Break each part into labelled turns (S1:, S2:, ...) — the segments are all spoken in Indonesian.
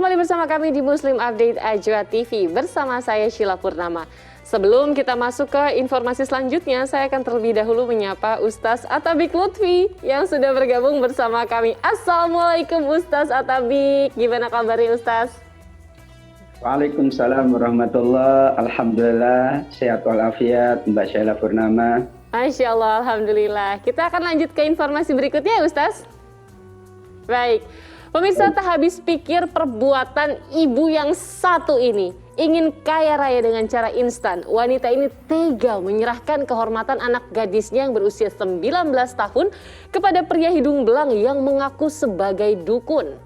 S1: kembali bersama kami di Muslim Update Ajwa TV bersama saya Sheila Purnama. Sebelum kita masuk ke informasi selanjutnya, saya akan terlebih dahulu menyapa Ustaz Atabik Lutfi yang sudah bergabung bersama kami. Assalamualaikum Ustaz Atabik, gimana kabarnya Ustaz?
S2: Waalaikumsalam warahmatullahi. Alhamdulillah, sehat walafiat Mbak Sheila Purnama.
S1: Masya Allah, Alhamdulillah. Kita akan lanjut ke informasi berikutnya ya Ustaz. Baik, pemirsa, tak habis pikir perbuatan ibu yang satu ini. Ingin kaya raya dengan cara instan, wanita ini tega menyerahkan kehormatan anak gadisnya yang berusia 19 tahun kepada pria hidung belang yang mengaku sebagai dukun.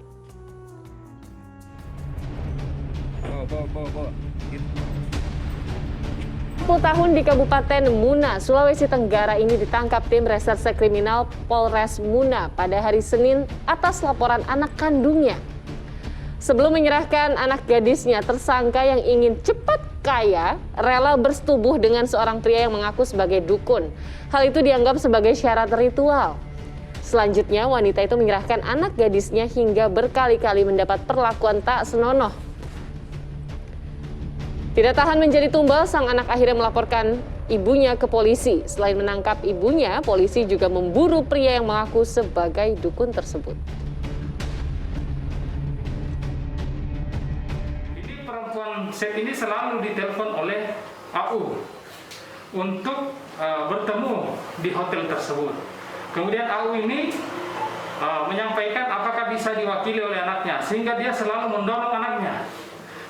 S1: 10 tahun di Kabupaten Muna, Sulawesi Tenggara ini ditangkap tim reserse kriminal Polres Muna pada hari Senin atas laporan anak kandungnya. Sebelum menyerahkan anak gadisnya, tersangka yang ingin cepat kaya rela bersetubuh dengan seorang pria yang mengaku sebagai dukun. Hal itu dianggap sebagai syarat ritual. Selanjutnya, wanita itu menyerahkan anak gadisnya hingga berkali-kali mendapat perlakuan tak senonoh. Tidak tahan menjadi tumbal, sang anak akhirnya melaporkan ibunya ke polisi. Selain menangkap ibunya, polisi juga memburu pria yang mengaku sebagai dukun tersebut.
S3: Ini perempuan set ini selalu ditelepon oleh AU untuk bertemu di hotel tersebut. Kemudian AU ini menyampaikan apakah bisa diwakili oleh anaknya, sehingga dia selalu mendorong anaknya,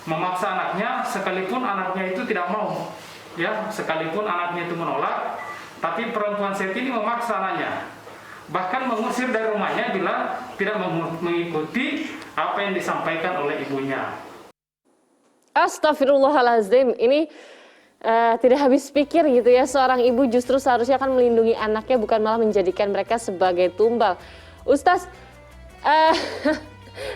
S3: memaksa anaknya, sekalipun anaknya itu tidak mau, ya, sekalipun anaknya itu menolak, tapi perempuan set ini memaksa anaknya, bahkan mengusir dari rumahnya bila tidak mengikuti apa yang disampaikan oleh ibunya.
S1: Astagfirullahaladzim, ini tidak habis pikir gitu ya, seorang ibu justru seharusnya akan melindungi anaknya, bukan malah menjadikan mereka sebagai tumbal. Ustaz,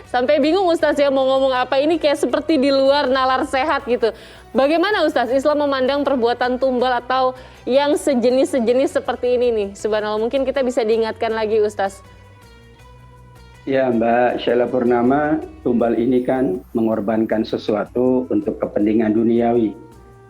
S1: sampai bingung Ustaz ya mau ngomong apa, ini kayak seperti di luar nalar sehat gitu. Bagaimana Ustaz Islam memandang perbuatan tumbal atau yang sejenis-sejenis seperti ini nih? Subhanallah, mungkin kita bisa diingatkan lagi Ustaz.
S2: Ya Mbak Sheila Purnama, tumbal ini kan mengorbankan sesuatu untuk kepentingan duniawi.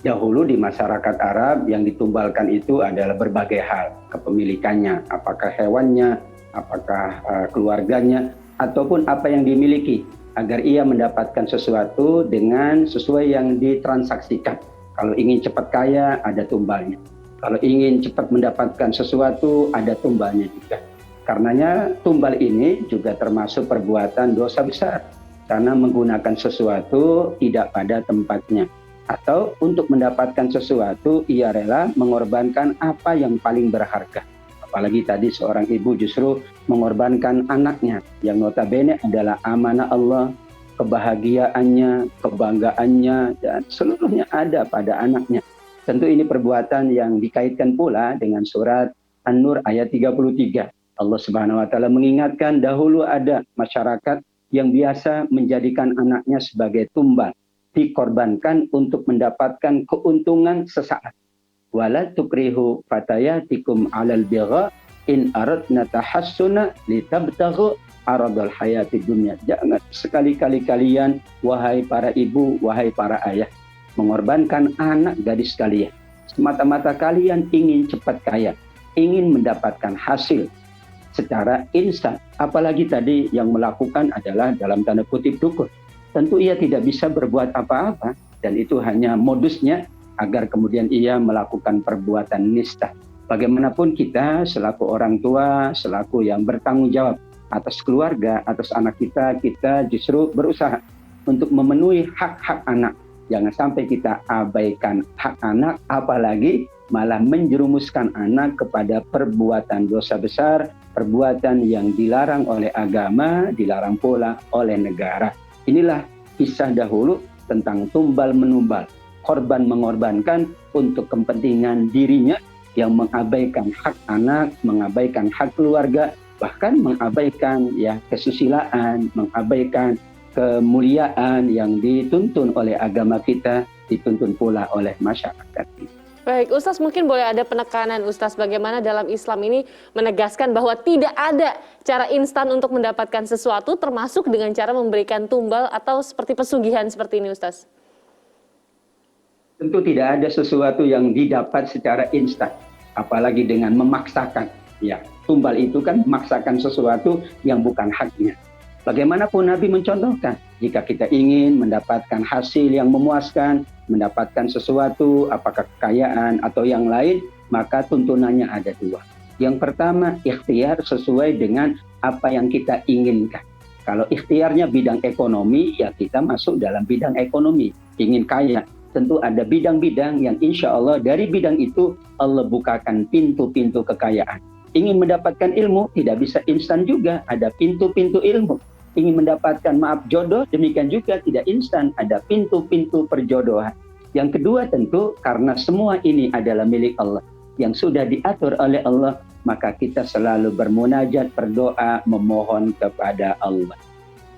S2: Dahulu di masyarakat Arab yang ditumbalkan itu adalah berbagai hal, kepemilikannya, apakah hewannya, apakah keluarganya, ataupun apa yang dimiliki, agar ia mendapatkan sesuatu dengan sesuai yang ditransaksikan. Kalau ingin cepat kaya, ada tumbalnya. Kalau ingin cepat mendapatkan sesuatu, ada tumbalnya juga. Karenanya tumbal ini juga termasuk perbuatan dosa besar, karena menggunakan sesuatu tidak pada tempatnya. Atau untuk mendapatkan sesuatu, ia rela mengorbankan apa yang paling berharga. Apalagi tadi seorang ibu justru mengorbankan anaknya yang notabene adalah amanah Allah, kebahagiaannya, kebanggaannya, dan seluruhnya ada pada anaknya. Tentu ini perbuatan yang dikaitkan pula dengan surat An-Nur ayat 33. Allah Subhanahu wa taala mengingatkan dahulu ada masyarakat yang biasa menjadikan anaknya sebagai tumbal, dikorbankan untuk mendapatkan keuntungan sesaat. Wala tukrihu fatayatikum 'alal bigha in aradna tahassuna litabtaghu aradal hayati dunya. Jangan sekali-kali kalian, wahai para ibu, wahai para ayah, mengorbankan anak gadis kalian semata-mata kalian ingin cepat kaya, ingin mendapatkan hasil secara instan. Apalagi tadi yang melakukan adalah dalam tanda kutip dukun. Tentu ia tidak bisa berbuat apa-apa, dan itu hanya modusnya agar kemudian ia melakukan perbuatan nista. Bagaimanapun kita selaku orang tua, selaku yang bertanggung jawab atas keluarga, atas anak kita, kita justru berusaha untuk memenuhi hak-hak anak. Jangan sampai kita abaikan hak anak, apalagi malah menjerumuskan anak kepada perbuatan dosa besar, perbuatan yang dilarang oleh agama, dilarang pula oleh negara. Inilah kisah dahulu tentang tumbal menumbal, korban mengorbankan untuk kepentingan dirinya yang mengabaikan hak anak, mengabaikan hak keluarga, bahkan mengabaikan ya kesusilaan, mengabaikan kemuliaan yang dituntun oleh agama kita, dituntun pula oleh masyarakat.
S1: Baik, Ustaz, mungkin boleh ada penekanan Ustaz bagaimana dalam Islam ini menegaskan bahwa tidak ada cara instan untuk mendapatkan sesuatu termasuk dengan cara memberikan tumbal atau seperti pesugihan seperti ini, Ustaz.
S2: Tentu tidak ada sesuatu yang didapat secara instan, apalagi dengan memaksakan. Ya, tumbal itu kan memaksakan sesuatu yang bukan haknya. Bagaimanapun Nabi mencontohkan, jika kita ingin mendapatkan hasil yang memuaskan, mendapatkan sesuatu, apakah kekayaan atau yang lain, maka tuntunannya ada dua. Yang pertama, ikhtiar sesuai dengan apa yang kita inginkan. Kalau ikhtiarnya bidang ekonomi, ya kita masuk dalam bidang ekonomi. Ingin kaya, tentu ada bidang-bidang yang insya Allah dari bidang itu Allah bukakan pintu-pintu kekayaan. Ingin mendapatkan ilmu, tidak bisa instan juga, ada pintu-pintu ilmu. Ingin mendapatkan jodoh, demikian juga tidak instan, ada pintu-pintu perjodohan. Yang kedua tentu karena semua ini adalah milik Allah, yang sudah diatur oleh Allah, maka kita selalu bermunajat, berdoa, memohon kepada Allah.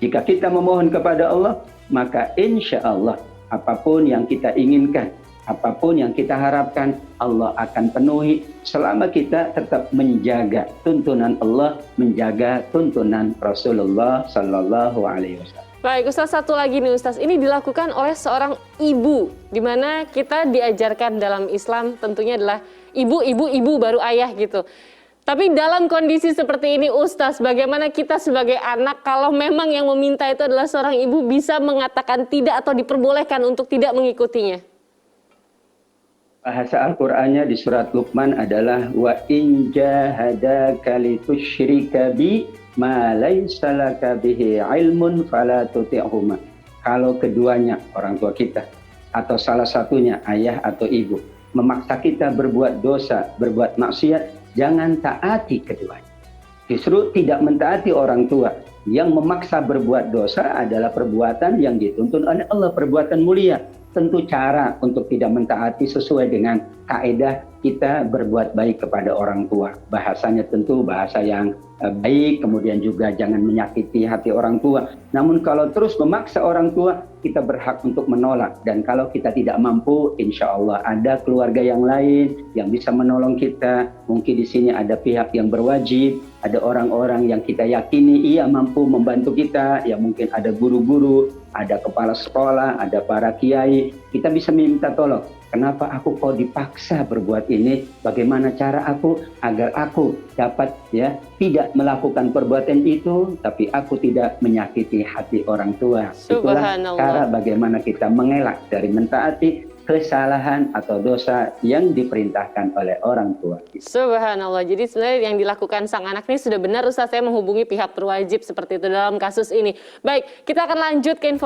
S2: Jika kita memohon kepada Allah, maka insya Allah apapun yang kita inginkan, apapun yang kita harapkan, Allah akan penuhi selama kita tetap menjaga tuntunan Allah, menjaga tuntunan Rasulullah Sallallahu Alaihi Wasallam.
S1: Baik, Ustaz, satu lagi nih Ustaz, ini dilakukan oleh seorang ibu, di mana kita diajarkan dalam Islam tentunya adalah ibu baru ayah gitu. Tapi dalam kondisi seperti ini Ustaz, bagaimana kita sebagai anak kalau memang yang meminta itu adalah seorang ibu bisa mengatakan tidak atau diperbolehkan untuk tidak mengikutinya?
S2: Bahasa Al-Qur'annya di surat Luqman adalah wa in jahadaka litusyrika bi ma laysa laka bihi ilmun fala tuti'huma. Kalau keduanya orang tua kita atau salah satunya ayah atau ibu memaksa kita berbuat dosa, berbuat maksiat, jangan taati keduanya. Justru tidak mentaati orang tua yang memaksa berbuat dosa adalah perbuatan yang dituntun oleh Allah, perbuatan mulia. Tentu cara untuk tidak mentaati sesuai dengan kaidah kita berbuat baik kepada orang tua. Bahasanya tentu bahasa yang baik, kemudian juga jangan menyakiti hati orang tua. Namun kalau terus memaksa orang tua, kita berhak untuk menolak. Dan kalau kita tidak mampu, insya Allah ada keluarga yang lain yang bisa menolong kita. Mungkin di sini ada pihak yang berwajib, ada orang-orang yang kita yakini ia mampu membantu kita. Ya mungkin ada guru-guru, ada kepala sekolah, ada para kiai. Kita bisa minta tolong. Kenapa aku kok dipaksa berbuat ini? Bagaimana cara aku agar aku dapat tidak melakukan perbuatan itu, tapi aku tidak menyakiti hati orang tua. Itulah cara bagaimana kita mengelak dari mentaati kesalahan atau dosa yang diperintahkan oleh orang tua.
S1: Subhanallah. Jadi sebenarnya yang dilakukan sang anak ini sudah benar Ustaz, saya menghubungi pihak berwajib seperti itu dalam kasus ini. Baik, kita akan lanjut ke informasi